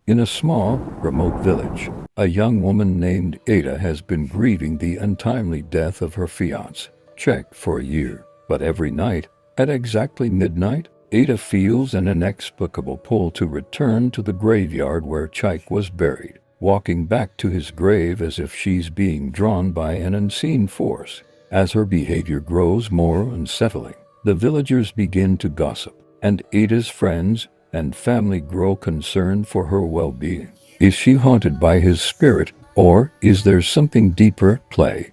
In a small, remote village, a young woman named Ada has been grieving the untimely death of her fiancé, Czech, for a year. But every night, at exactly midnight, Ada feels an inexplicable pull to return to the graveyard where Czech was buried, walking back to his grave as if she's being drawn by an unseen force. As her behavior grows more unsettling, the villagers begin to gossip, and Ada's friends and family grow concerned for her well-being. Is she haunted by his spirit, or is there something deeper at play?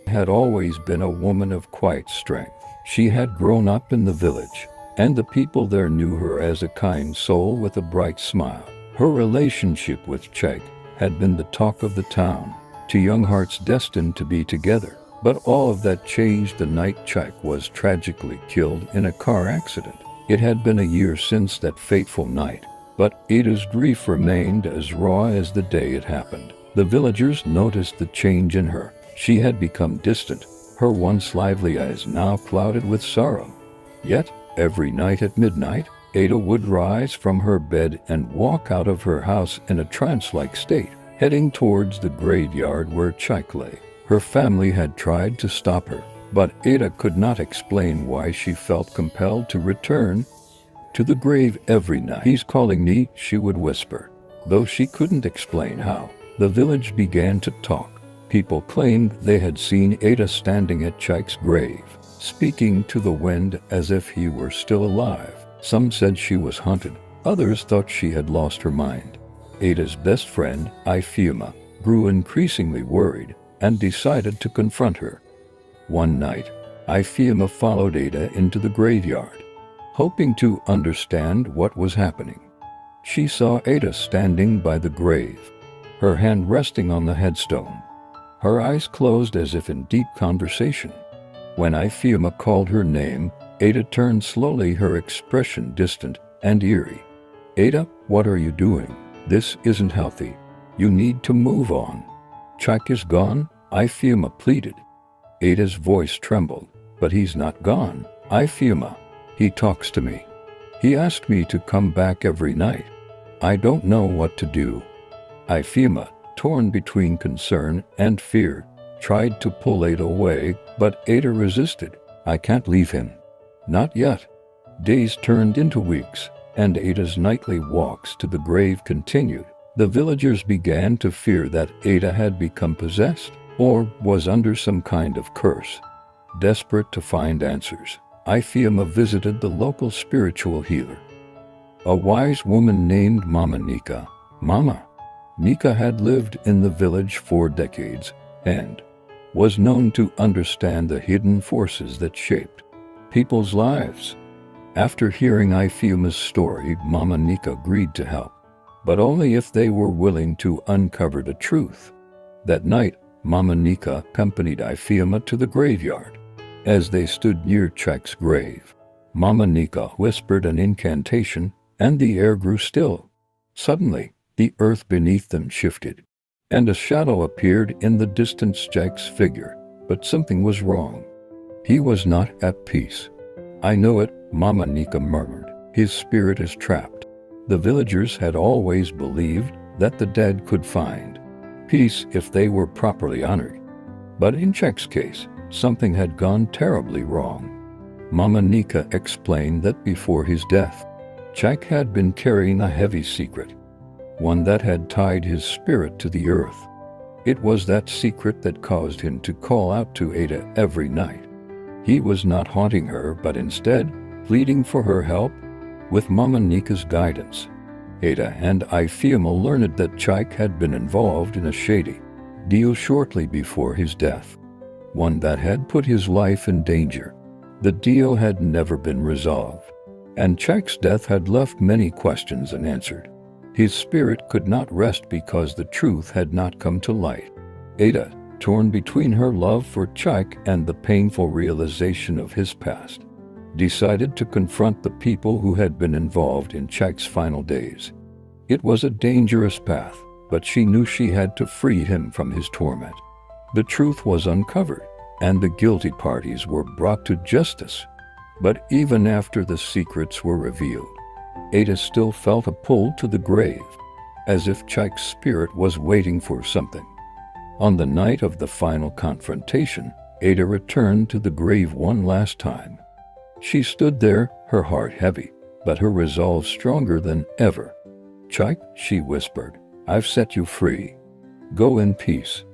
Had always been a woman of quiet strength. She had grown up in the village, and the people there knew her as a kind soul with a bright smile. Her relationship with Czech had been the talk of the town, two young hearts destined to be together. But all of that changed the night Czech was tragically killed in a car accident. It had been a year since that fateful night, but Ada's grief remained as raw as the day it happened. The villagers noticed the change in her. She had become distant, her once lively eyes now clouded with sorrow. Yet, every night at midnight, Ada would rise from her bed and walk out of her house in a trance-like state, heading towards the graveyard where Czech lay. Her family had tried to stop her, but Ada could not explain why she felt compelled to return to the grave every night. "He's calling me," she would whisper. Though she couldn't explain how, the village began to talk. People claimed they had seen Ada standing at Czech's grave, speaking to the wind as if he were still alive. Some said she was haunted. Others thought she had lost her mind. Ada's best friend, Ifema, grew increasingly worried and decided to confront her. One night, Ifema followed Ada into the graveyard, hoping to understand what was happening. She saw Ada standing by the grave, her hand resting on the headstone, her eyes closed as if in deep conversation. When Ifema called her name, Ada turned slowly, her expression distant and eerie. "Ada, what are you doing? This isn't healthy. You need to move on." "Czech is gone?" Ifema pleaded. Ada's voice trembled. "But he's not gone, Ifema. He talks to me. He asked me to come back every night. I don't know what to do." Ifema, torn between concern and fear, tried to pull Ada away, but Ada resisted. "I can't leave him. Not yet." Days turned into weeks, and Ada's nightly walks to the grave continued. The villagers began to fear that Ada had become possessed or was under some kind of curse. Desperate to find answers, Ifema visited the local spiritual healer, a wise woman named Mama Nika. Mama Nika had lived in the village for decades and was known to understand the hidden forces that shaped people's lives. After hearing Ifema's story, Mama Nika agreed to help, but only if they were willing to uncover the truth. That night, Mama Nika accompanied Ifema to the graveyard. As they stood near Czech's grave, Mama Nika whispered an incantation, and the air grew still. Suddenly, the earth beneath them shifted, and a shadow appeared in the distance. Czech's figure, but something was wrong. He was not at peace. "I know it," Mama Nika murmured. "His spirit is trapped." The villagers had always believed that the dead could find peace if they were properly honored. But in Czech's case, something had gone terribly wrong. Mama Nika explained that before his death, Czech had been carrying a heavy secret, one that had tied his spirit to the earth. It was that secret that caused him to call out to Ada every night. He was not haunting her, but instead pleading for her help. With Mama Nika's guidance, Ada and Ifema learned that Czech had been involved in a shady deal shortly before his death, one that had put his life in danger. The deal had never been resolved, and Czech's death had left many questions unanswered. His spirit could not rest because the truth had not come to light. Ada, torn between her love for Czech and the painful realization of his past, decided to confront the people who had been involved in Czech's final days. It was a dangerous path, but she knew she had to free him from his torment. The truth was uncovered, and the guilty parties were brought to justice. But even after the secrets were revealed, Ada still felt a pull to the grave. as if Chike's spirit was waiting for something. On the night of the final confrontation, Ada returned to the grave one last time. She stood there, her heart heavy, but her resolve stronger than ever. "Chike," she whispered, "I've set you free. Go in peace."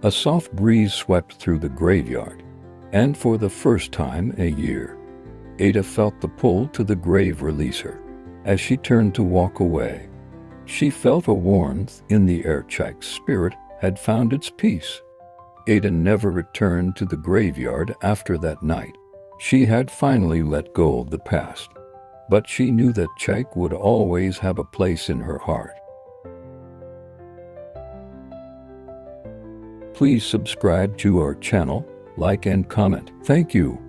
A soft breeze swept through the graveyard, and for the first time in a year, Ada felt the pull to the grave release her. As she turned to walk away, she felt a warmth in the air. Chike's spirit had found its peace. Ada never returned to the graveyard after that night. She had finally let go of the past, but she knew that Chike would always have a place in her heart. Please subscribe to our channel, like and comment. Thank you.